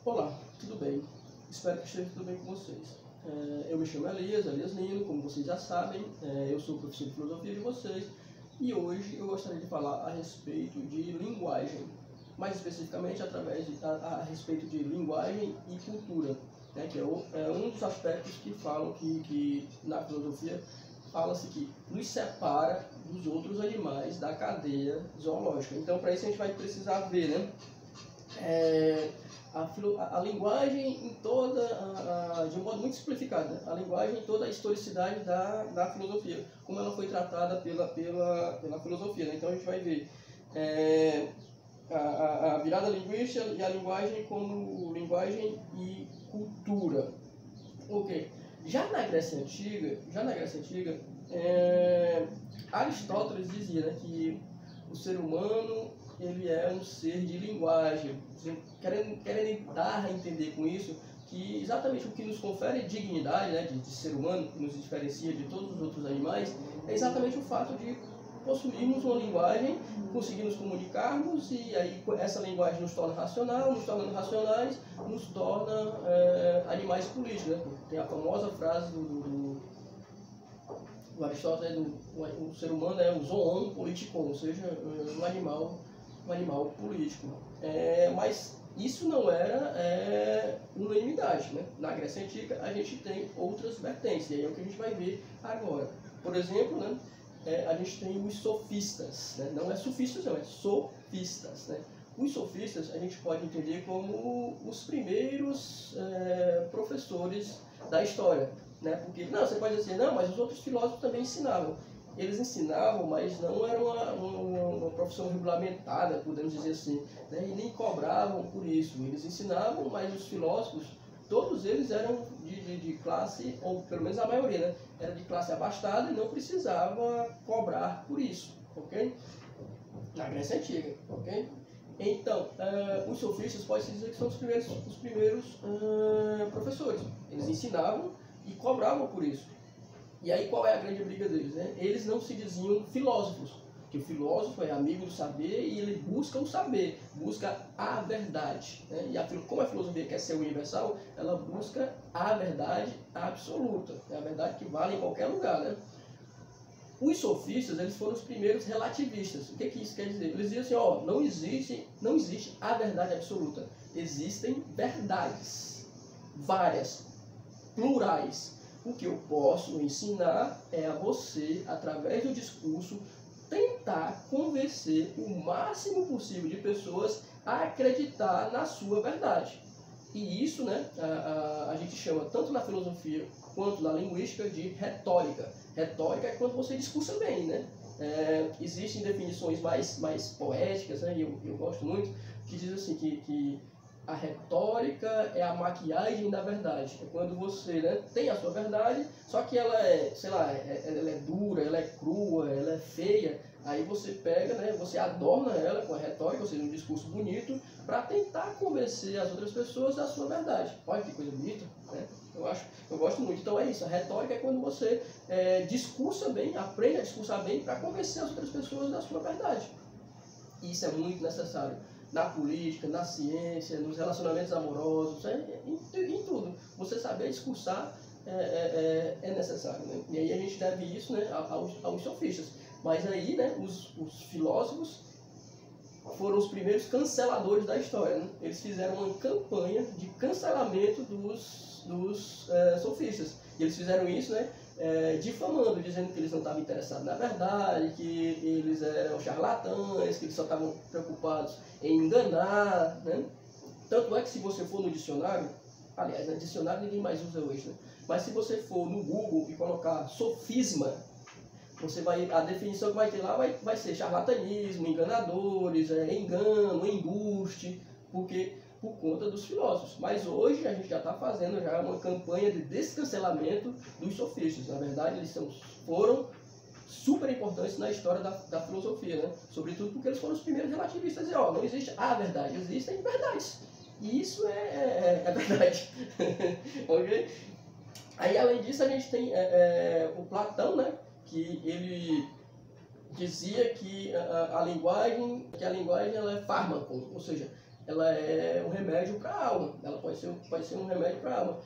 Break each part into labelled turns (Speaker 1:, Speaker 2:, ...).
Speaker 1: Olá, tudo bem? Espero que esteja tudo bem com vocês. Eu me chamo Elias Lino, como vocês já sabem, eu sou professor de filosofia de vocês e hoje eu gostaria de falar a respeito de linguagem, mais especificamente a respeito de linguagem e cultura, né, que é um dos aspectos que falam que na filosofia fala-se que nos separa dos outros animais da cadeia zoológica. Então, para isso a gente vai precisar ver, né? A linguagem em toda, de um modo muito simplificado, a linguagem em toda a historicidade da filosofia, como ela foi tratada pela filosofia, né? Então a gente vai ver a virada linguística e a linguagem como linguagem e cultura. Ok. Já na Grécia Antiga, Aristóteles dizia, né, que o ser humano ele é um ser de linguagem, querendo dar a entender com isso que exatamente o que nos confere dignidade, né, de ser humano, que nos diferencia de todos os outros animais, é exatamente o fato de possuirmos uma linguagem, conseguirmos comunicarmos, e aí essa linguagem nos torna racional, nos tornando racionais, nos torna animais políticos, né? Tem a famosa frase do Aristóteles, o ser humano é um zoon politikon, ou seja, um animal político. Mas isso não era unanimidade, né? Na Grécia Antiga a gente tem outras vertentes, e aí é o que a gente vai ver agora. Por exemplo, né, a gente tem os sofistas, né? Não é sofistas, não, é sofistas, né? Os sofistas a gente pode entender como os primeiros professores da história, né? Porque não, você pode dizer, não, mas os outros filósofos também ensinavam. Eles ensinavam, mas não era uma profissão regulamentada, podemos dizer assim, né? E nem cobravam por isso. Eles ensinavam, mas os filósofos, todos eles eram de classe, ou pelo menos a maioria, né? Era de classe abastada e não precisava cobrar por isso, ok? Na Grécia Antiga, ok? Então, os sofistas pode-se dizer que são os primeiros professores. Eles ensinavam e cobravam por isso. E aí qual é a grande briga deles, né? Eles não se diziam filósofos, que o filósofo é amigo do saber e ele busca o saber, busca a verdade, né? E como a filosofia quer ser universal, ela busca a verdade absoluta, é a verdade que vale em qualquer lugar, né? Os sofistas, eles foram os primeiros relativistas. O que isso quer dizer? Eles diziam assim, ó, não existe a verdade absoluta. Existem verdades, várias, plurais. O que eu posso ensinar é a você, através do discurso, tentar convencer o máximo possível de pessoas a acreditar na sua verdade. E isso, né, a gente chama, tanto na filosofia quanto na linguística, de retórica. Retórica é quando você discursa bem, né? Existem definições mais poéticas, né, e eu gosto muito, que diz assim, que a retórica é a maquiagem da verdade. É quando você, né, tem a sua verdade, só que ela sei lá, ela é dura, ela é crua, ela é feia. Aí você pega, né, você adorna ela com a retórica, ou seja, um discurso bonito, para tentar convencer as outras pessoas da sua verdade. Olha que coisa bonita, né? Eu gosto muito. Então é isso, a retórica é quando você discursa bem, aprende a discursar bem para convencer as outras pessoas da sua verdade. E isso é muito necessário na política, na ciência, nos relacionamentos amorosos, em tudo. Você saber discursar é necessário, né? E aí a gente deve isso, né, aos sofistas. Mas aí, né, os filósofos foram os primeiros canceladores da história, né? Eles fizeram uma campanha de cancelamento dos sofistas. E eles fizeram isso, né, difamando, dizendo que eles não estavam interessados na verdade, que eles eram charlatães, que eles só estavam preocupados em enganar, né? Tanto é que se você for no dicionário, aliás, no dicionário ninguém mais usa hoje, né? Mas se você for no Google e colocar sofisma, a definição que vai ter lá vai ser charlatanismo, enganadores, engano, embuste, por conta dos filósofos. Mas hoje a gente já está fazendo já uma campanha de descancelamento dos sofistas. Na verdade, eles foram super importantes na história da filosofia, né? Sobretudo porque eles foram os primeiros relativistas a dizer, ó, não existe a verdade, existem verdades. E isso é verdade. Ok? Aí, além disso, a gente tem o Platão, né? Que ele dizia que a linguagem ela é fármaco, ou seja, ela é um remédio para a alma, ela pode ser um remédio para a alma,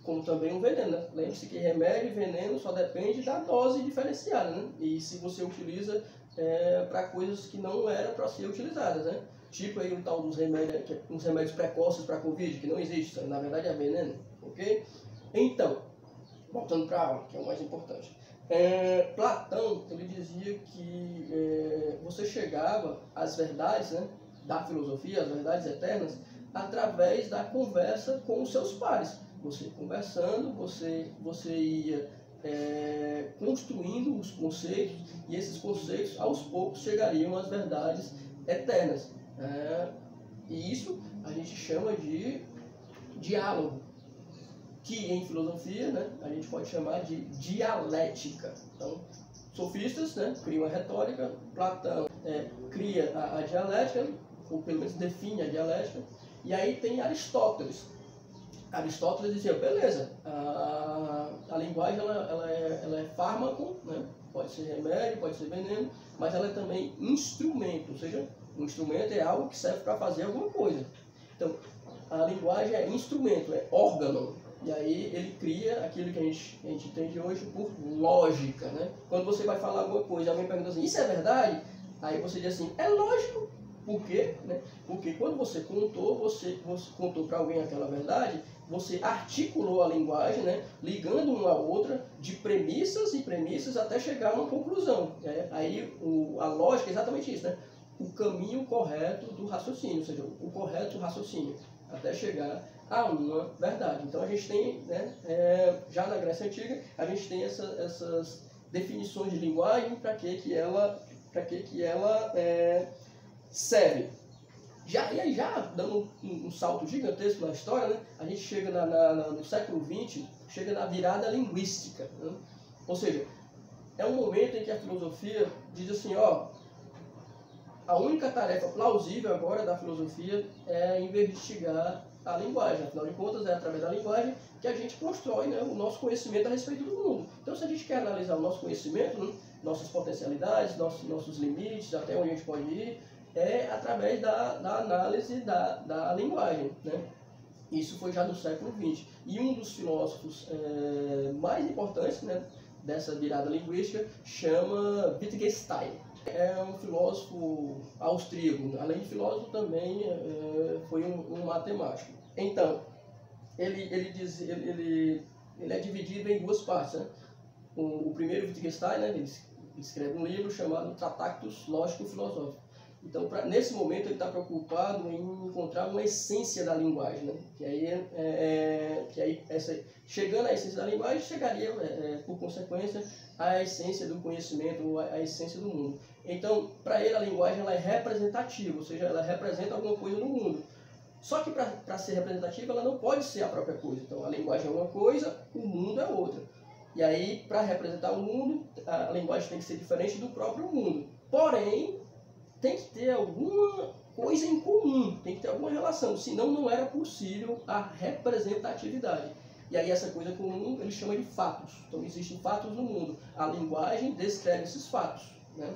Speaker 1: como também um veneno, né? Lembre-se que remédio e veneno só depende da dose diferenciada, né? E se você utiliza para coisas que não eram para ser utilizadas, né? Tipo aí o tal dos remédios, uns remédios precoces para Covid, que não existe, na verdade é veneno, ok? Então, voltando para a alma, que é o mais importante. Platão, ele dizia que você chegava às verdades, né, da filosofia, às verdades eternas, através da conversa com os seus pares. Você conversando, você ia construindo os conceitos, e esses conceitos, aos poucos, chegariam às verdades eternas. E isso a gente chama de diálogo, que em filosofia, né, a gente pode chamar de dialética. Então, sofistas, né, criam a retórica, Platão cria a dialética, ou pelo menos define a dialética, e aí tem Aristóteles. Aristóteles dizia, beleza, a linguagem ela é fármaco, né, pode ser remédio, pode ser veneno, mas ela é também instrumento, ou seja, um instrumento é algo que serve para fazer alguma coisa. Então, a linguagem é instrumento, é órgão. E aí ele cria aquilo que a gente entende hoje por lógica, né? Quando você vai falar alguma coisa, alguém pergunta assim, isso é verdade? Aí você diz assim, é lógico. Por quê? Né? Porque quando você contou para alguém aquela verdade, você articulou a linguagem, né? Ligando uma a outra de premissas e premissas até chegar a uma conclusão. Né? Aí a lógica é exatamente isso, né? O caminho correto do raciocínio, ou seja, o correto raciocínio, até chegar a uma verdade. Então a gente tem, né, já na Grécia Antiga, a gente tem essas definições de linguagem, para que ela serve. E aí já dando um salto gigantesco na história, né, a gente chega no século XX, chega na virada linguística. Né? Ou seja, é um momento em que a filosofia diz assim, ó, a única tarefa plausível agora da filosofia é investigar a linguagem. Afinal de contas, é através da linguagem que a gente constrói, né, o nosso conhecimento a respeito do mundo. Então, se a gente quer analisar o nosso conhecimento, né, nossas potencialidades, nossos limites, até onde a gente pode ir, é através da análise da linguagem. Né? Isso foi já no século XX. E um dos filósofos mais importantes, né, dessa virada linguística chama Wittgenstein. É um filósofo austríaco, além de filósofo também foi um matemático. Então, ele é dividido em duas partes. Né? O primeiro, Wittgenstein, né, ele escreve um livro chamado Tractatus Lógico-Filosófico. Então, nesse momento, ele está preocupado em encontrar uma essência da linguagem. Né? Que aí chegando à essência da linguagem, chegaria, por consequência, à essência do conhecimento, à essência do mundo. Então, para ele, a linguagem ela é representativa, ou seja, ela representa alguma coisa no mundo. Só que para ser representativa, ela não pode ser a própria coisa. Então, a linguagem é uma coisa, o mundo é outra. E aí, para representar o mundo, a linguagem tem que ser diferente do próprio mundo. Porém, tem que ter alguma coisa em comum, tem que ter alguma relação, senão não era possível a representatividade. E aí essa coisa comum ele chama de fatos. Então existem fatos no mundo. A linguagem descreve esses fatos. Né?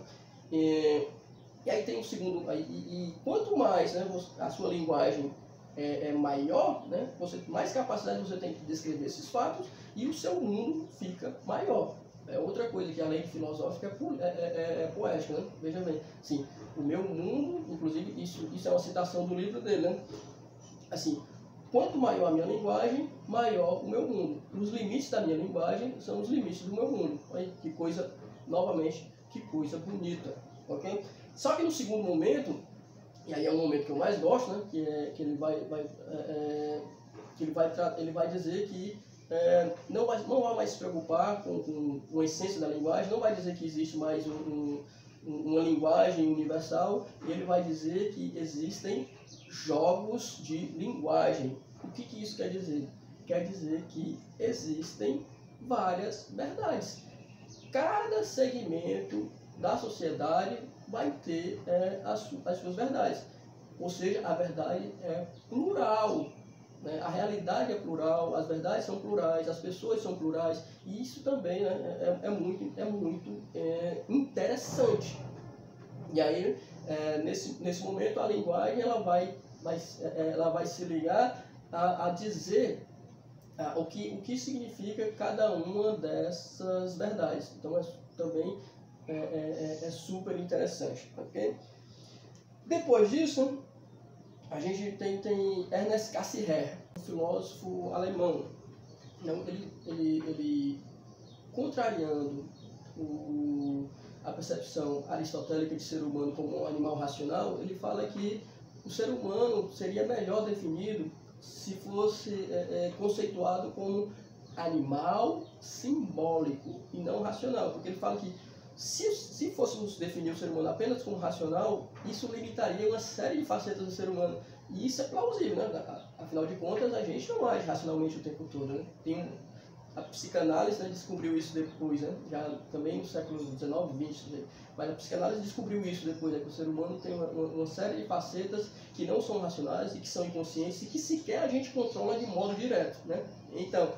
Speaker 1: E aí tem o segundo, e quanto mais, né, a sua linguagem é maior, né, mais capacidade você tem de descrever esses fatos e o seu mundo fica maior. É outra coisa que além de filosófica é poética, né? Veja bem, sim, o meu mundo, inclusive isso é uma citação do livro dele, né? Assim, quanto maior a minha linguagem, maior o meu mundo. Os limites da minha linguagem são os limites do meu mundo. Olha que coisa, novamente, que coisa bonita, ok? Só que no segundo momento, e aí é o momento que eu mais gosto, né? Que ele vai dizer que não vai mais se preocupar com a essência da linguagem, não vai dizer que existe mais uma linguagem universal, ele vai dizer que existem jogos de linguagem. O que isso quer dizer? Quer dizer que existem várias verdades. Cada segmento da sociedade vai ter as suas verdades. Ou seja, a verdade é plural. Né? A realidade é plural, as verdades são plurais, as pessoas são plurais. E isso também, né, é muito interessante. E aí, nesse momento, a linguagem ela vai ela vai se ligar a dizer o que significa cada uma dessas verdades. Então, também é super interessante. Okay? Depois disso, a gente tem Ernest Cassirer, um filósofo alemão. Então, ele contrariando a percepção aristotélica de ser humano como um animal racional, ele fala que o ser humano seria melhor definido se fosse conceituado como animal simbólico e não racional, porque ele fala que se fôssemos definir o ser humano apenas como racional, isso limitaria uma série de facetas do ser humano. E isso é plausível, né? Afinal de contas, a gente não age racionalmente o tempo todo, né? A psicanálise, né, descobriu isso depois, né? Já também no século XIX, XX, mas a psicanálise descobriu isso depois, né? Que o ser humano tem uma série de facetas que não são racionais e que são inconscientes e que sequer a gente controla de modo direto, né? Então,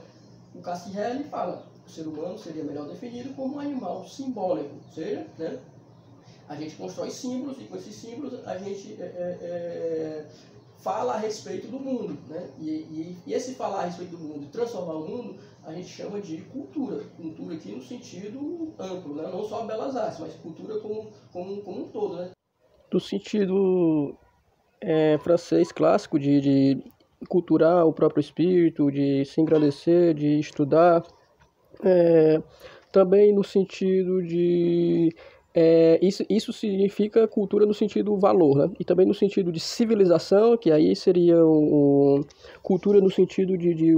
Speaker 1: o Cassirer, ele fala que o ser humano seria melhor definido como um animal simbólico, ou seja, né? A gente constrói símbolos e com esses símbolos a gente fala a respeito do mundo, né? E esse falar a respeito do mundo, transformar o mundo, a gente chama de cultura. Cultura aqui no sentido amplo, né? Não só belas artes, mas cultura como um todo, né? Do sentido francês clássico de culturar o próprio espírito, de se engrandecer, de estudar, também no sentido de isso significa cultura no sentido valor, né? E também no sentido de civilização, que aí seria cultura no sentido de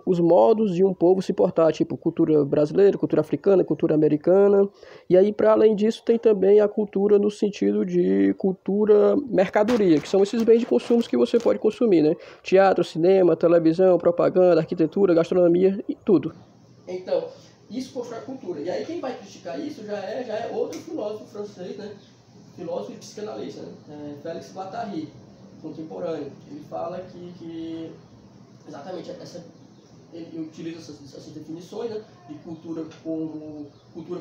Speaker 1: os modos de um povo se portar, tipo cultura brasileira, cultura africana, cultura americana. E aí, para além disso, tem também a cultura no sentido de cultura mercadoria, que são esses bens de consumo que você pode consumir, né? Teatro, cinema, televisão, propaganda, arquitetura, gastronomia e tudo. Então, isso constrói a cultura. E aí quem vai criticar isso já é outro filósofo francês, né? Filósofo e psicanalista, né? Félix Guattari, contemporâneo. Ele fala que exatamente ele utiliza essas definições, né? De cultura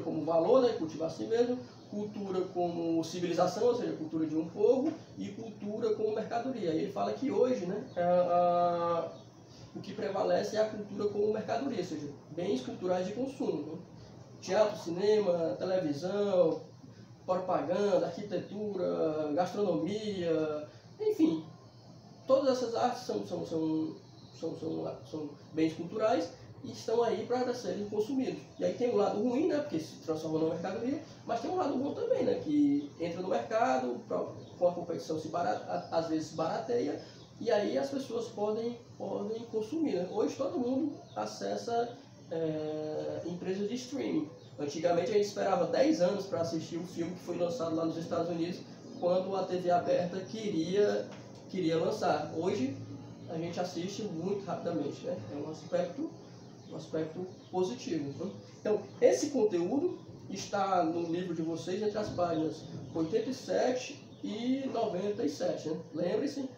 Speaker 1: como valor, né? Cultivar a si mesmo, cultura como civilização, ou seja, cultura de um povo, e cultura como mercadoria. E ele fala que hoje, né? O que prevalece é a cultura como mercadoria, ou seja, bens culturais de consumo. Né? Teatro, cinema, televisão, propaganda, arquitetura, gastronomia, enfim, todas essas artes são bens culturais e estão aí para serem consumidos. E aí tem o lado ruim, né, porque se transforma numa mercadoria, mas tem um lado bom também, né, que entra no mercado, com a competição às vezes barateia, e aí as pessoas podem consumir. Né? Hoje todo mundo acessa empresas de streaming. Antigamente a gente esperava 10 anos para assistir um filme que foi lançado lá nos Estados Unidos, quando a TV aberta queria lançar. Hoje a gente assiste muito rapidamente, né? É um aspecto positivo. Né? Então, esse conteúdo está no livro de vocês entre as páginas 87 e 97. Né? Lembre-se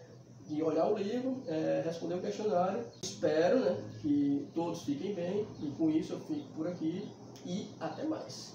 Speaker 1: de olhar o livro, responder o questionário. Espero, né, que todos fiquem bem e com isso eu fico por aqui e até mais.